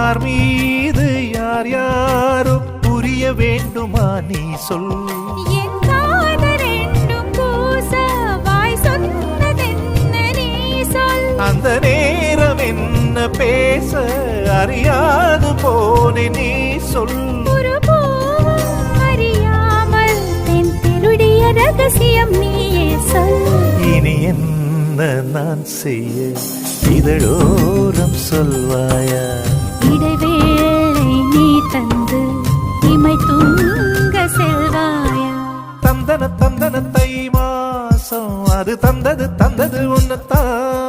யார் மீது யார் யாரோ புரிய வேண்டுமா நீ சொல். என் காதல் ரெண்டும் கூச வாய் சொன்னதென்ன நீ சொல். அந்த நேரம் என்ன பேச அறியாது போனே நீ சொல். ஒரு பூவும் அறியாமல் தென் திருடிய ரகசியம் நீயே சொல். இனி என்ன நான் செய்ய இதழோரம் சொல்வாயா. இடைவேளை நீ தந்து இமை தூங்க செல்வாயா. தந்தன தந்தன தை மாசம் அது தந்தது உன்னத்தான்.